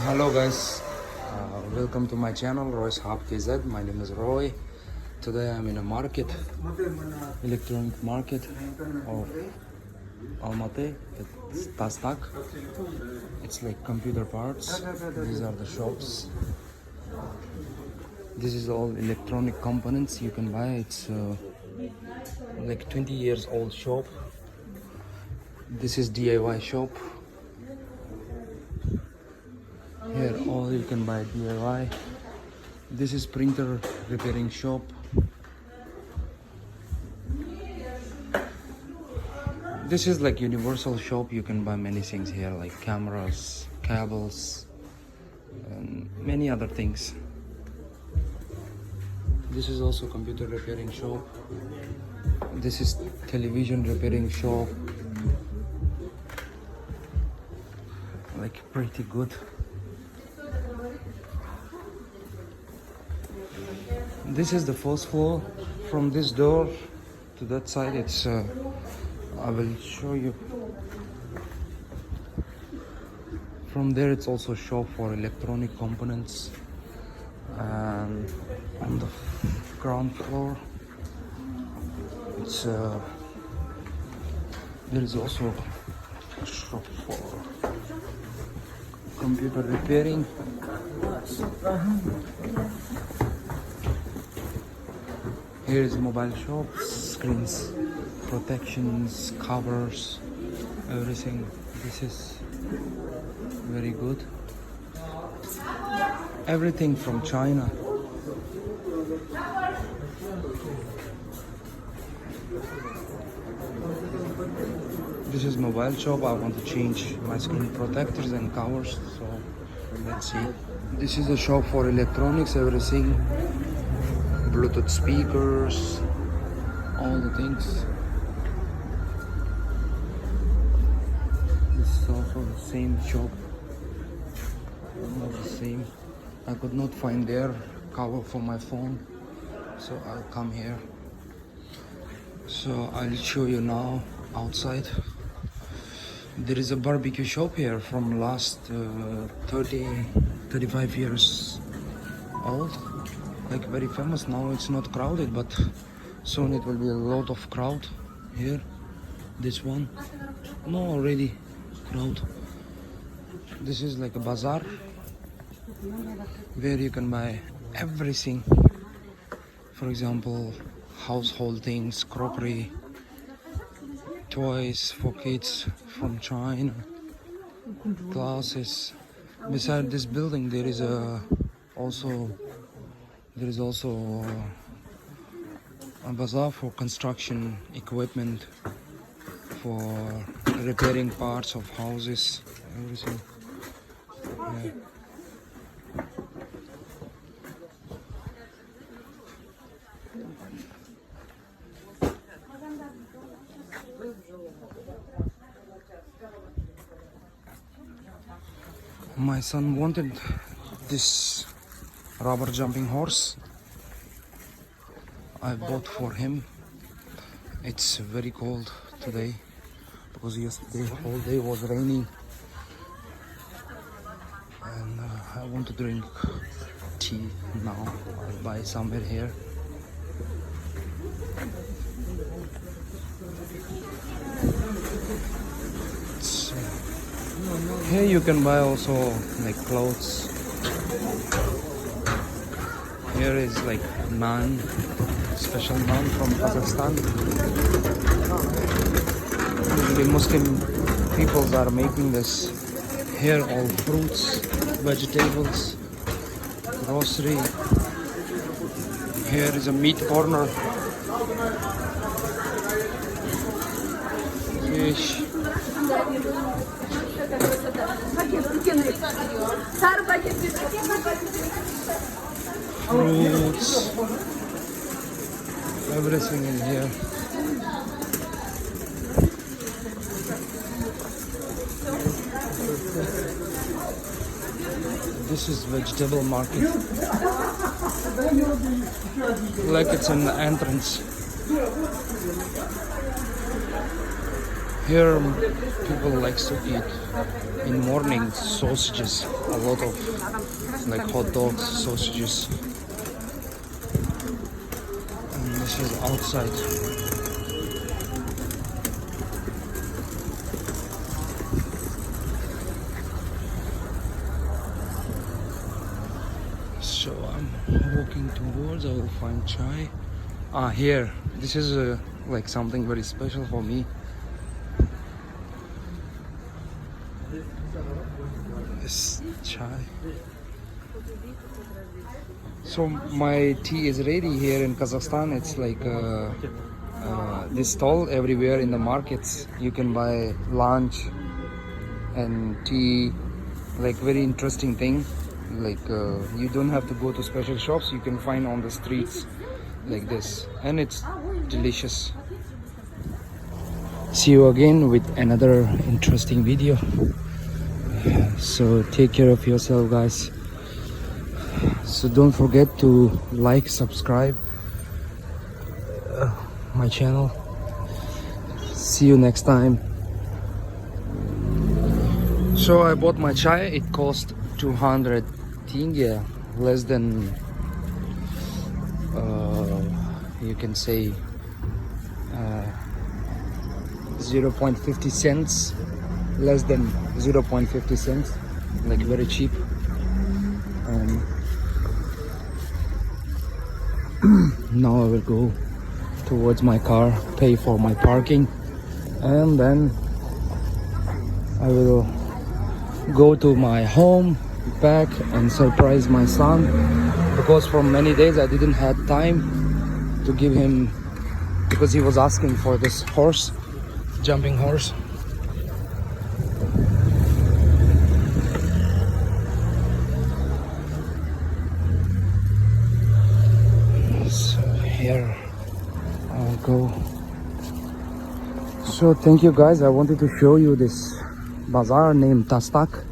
Hello guys, welcome to my channel Roy's Hub KZ. My name is Roy. Today I'm in a market, electronic market of Almaty. It's Tactak. It's like computer parts. These are the shops. This is all electronic components you can buy. It's like 20 years old shop. This is DIY shop. Here all you can buy DIY. This is printer repairing shop. This is like universal shop. You can buy many things here like cameras, cables, and many other things. This is also computer repairing shop. This is television repairing shop. Like pretty good. This is the first floor. From this door to that side, it's I will show you. From there, it's also shop for electronic components. And on the ground floor, it's there is also a shop for computer repairing. Here is mobile shop, screens, protections, covers, everything. This is very good. Everything from China. This is mobile shop. I want to change my screen protectors and covers, so let's see. This is a shop for electronics, everything. Bluetooth speakers, all the things. This is also the same shop. Almost the same. I could not find their cover for my phone, so I'll come here. So I'll show you now outside. There is a barbecue shop here from last 35 years old. Like very famous. Now it's not crowded, but soon it will be a lot of crowd here. This one, no, already crowd. This is like a bazaar where you can buy everything. For example, household things, crockery, toys for kids from China, glasses. Beside this building, there is also a bazaar for construction equipment, for repairing parts of houses, everything. Yeah. My son wanted this rubber jumping horse. I bought for him. It's very cold today because yesterday whole day was raining, and I want to drink tea now. I'll buy somewhere here. Here you can buy also like clothes. Here is like naan, special naan from Kazakhstan. The Muslim peoples are making this. Here all fruits, vegetables, grocery. Here is a meat corner. Fish. Fruits, everything in here. This is vegetable market. Like it's an entrance. Here people likes to eat in morning sausages, a lot of like hot dogs, sausages. And this is outside. So I'm walking towards, I will find chai. Here, this is like something very special for me. This chai. So my tea is ready here in Kazakhstan. It's like this stall everywhere in the markets. You can buy lunch and tea, like very interesting thing. Like you don't have to go to special shops. You can find on the streets like this, and it's delicious. See you again with another interesting video. So take care of yourself, guys. So don't forget to like, subscribe my channel. See you next time. So I bought my chai. It cost 200 tenge, less than you can say 0.50 cents, less than 0.50 cents, like very cheap. And now I will go towards my car, pay for my parking, and then I will go to my home, back, and surprise my son, because for many days I didn't have time to give him, because he was asking for this horse, jumping horse. So here I'll go. So thank you guys, I wanted to show you this bazaar named Tactak.